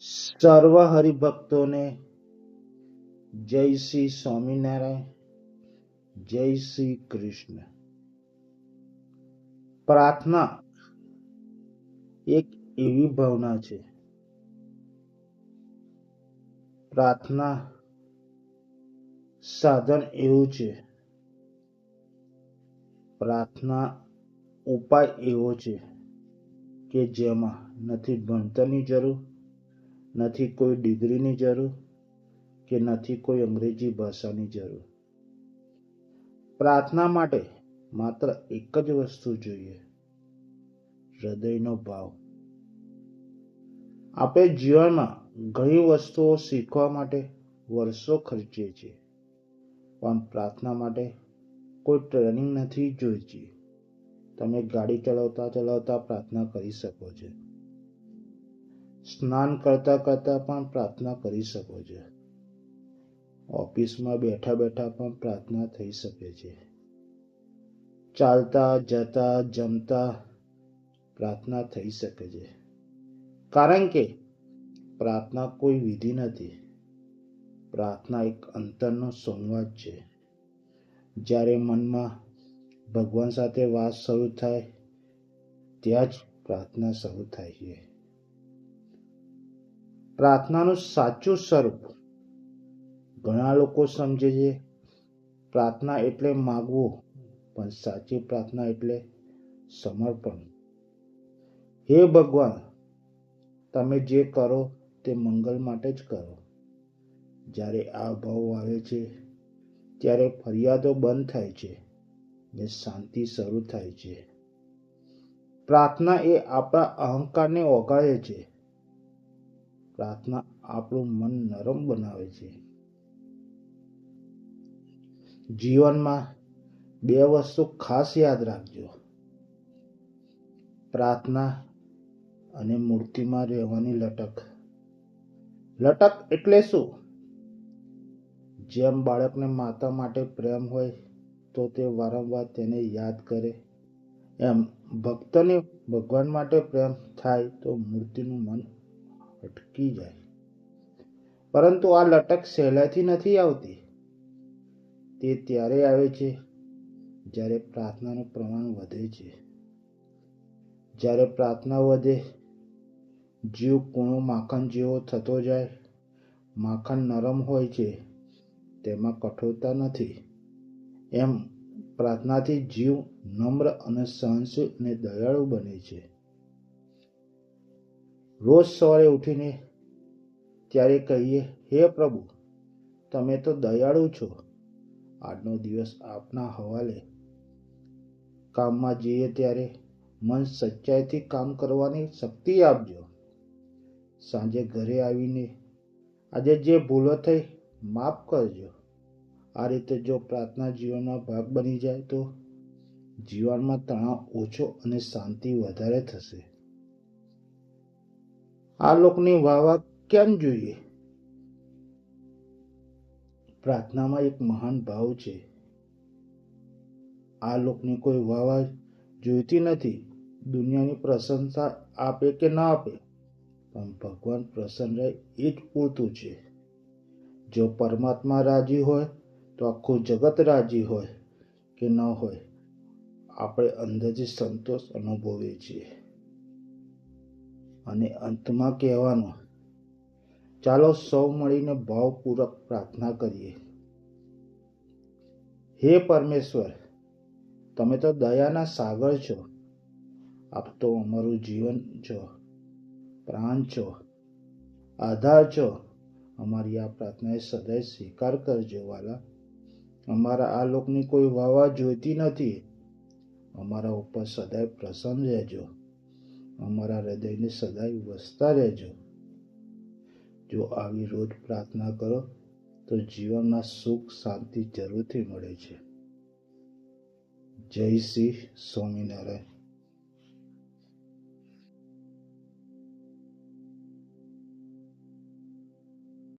સર્વ હરિભક્તોને જય શ્રી સ્વામિનારાયણ, જય શ્રી કૃષ્ણ. પ્રાર્થના એક એવી ભાવના છે, પ્રાર્થના સાધન એવું છે, પ્રાર્થના ઉપાય એવો છે કે જેમાં નથી ભણતરની જરૂર, નથી કોઈ ડિગ્રીની જરૂર કે નથી કોઈ અંગ્રેજી ભાષાની જરૂર. પ્રાર્થના માટે માત્ર એક જ વસ્તુ જોઈએ, હૃદયનો ભાવ. આપણે જીવનમાં ઘણી વસ્તુઓ શીખવા માટે વર્ષો ખર્ચીએ છીએ, પણ પ્રાર્થના માટે કોઈ ટ્રેનિંગ નથી જોઈતી. તમે ગાડી ચલાવતા ચલાવતા પ્રાર્થના કરી શકો છો, સ્નાન કરતા કરતા પણ પ્રાર્થના કરી શકો છો, ઓફિસમાં બેઠા બેઠા પણ પ્રાર્થના થઈ શકે છે, ચાલતા જતા જમતા પ્રાર્થના થઈ શકે છે. કારણ કે પ્રાર્થના કોઈ વિધિ નથી, પ્રાર્થના એક અંતરનો સંવાદ છે. જ્યારે મનમાં ભગવાન સાથે વાત શરૂ થાય ત્યાં જ પ્રાર્થના શરૂ થાય છે. પ્રાર્થનાનું સાચું સ્વરૂપ ઘણા લોકો સમજે છે, પ્રાર્થના એટલે માગવું, પણ સાચી પ્રાર્થના એટલે સમર્પણ. હે ભગવાન, તમે જે કરો તે મંગલ માટે જ કરો. જ્યારે આ ભાવ આવે છે ત્યારે ફરિયાદો બંધ થાય છે ને શાંતિ શરૂ થાય છે. પ્રાર્થના એ આપણા અહંકારને ઓગાળે છે. પ્રાર્થના આપણું મન નરમ બનાવે છે. જીવનમાં બે વસ્તુ ખાસ યાદ રાખજો, પ્રાર્થના અને મૂર્તિમાં રહેવાની લટક. લટક એટલે શું? જેમ બાળકને માતા માટે પ્રેમ હોય તો તે વારંવાર તેને યાદ કરે, એમ ભક્તને ભગવાન માટે પ્રેમ થાય તો મૂર્તિનું મન અટકી જાય. પરંતુ આ લટક સહેલાઈથી નથી આવતી. તે ત્યારે આવે છે જ્યારે પ્રાર્થનાનું પ્રમાણ વધે છે. જ્યારે પ્રાર્થના વધે, જીવ કૂણો માખણ જેવો થતો જાય. માખણ નરમ હોય છે, તેમાં કઠોરતા નથી. એમ પ્રાર્થનાથી જીવ નમ્ર અને સહનશીલ અને દયાળુ બને છે. રોજ સવારે ઉઠીને ત્યારે કહીએ, હે પ્રભુ, તમે તો દયાળુ છો, આજનો દિવસ આપના હવાલે. કામમાં જઈએ ત્યારે મન સચ્ચાઈથી કામ કરવાની શક્તિ આપજો. સાંજે ઘરે આવીને આજે જે ભૂલો થઈ માફ કરજો. આ રીતે જો પ્રાર્થના જીવનનો ભાગ બની જાય તો જીવનમાં તણાવ ઓછો અને શાંતિ વધારે થશે. આ લોકની વાહ કેમ જોઈએ? પ્રાર્થનામાં એક મહાન ભાવ છે. આ લોકની કોઈ વાહ જોઈતી નથી. દુનિયાની પ્રશંસા આપે કે ના આપે, પણ ભગવાન પ્રસન્ન રહે એ જ પૂરતું છે. જો પરમાત્મા રાજી હોય તો આખું જગત રાજી હોય કે ન હોય, આપણે અંદરથી સંતોષ અનુભવીએ છીએ. અને અંતમાં કહેવાનું, ચાલો સૌ મળીને ભાવપૂર્વક પ્રાર્થના કરીએ. હે પરમેશ્વર, તમે તો દયાના સાગર છો. આપ તો અમારું જીવન છો, પ્રાણ છો, આધાર છો. અમારી આ પ્રાર્થનાએ સદાય સ્વીકાર કરજો વાલા. અમારા આ લોકની કોઈ વાહ જોઈતી નથી. અમારા ઉપર સદાય પ્રસન્ન રહેજો. અમારા હૃદયને સદાય વસતા રહેજો. જો આવી રોજ પ્રાર્થના કરો તો જીવનમાં સુખ શાંતિ જરૂરથી મળે છે. જય શ્રી સ્વામિનારાયણ.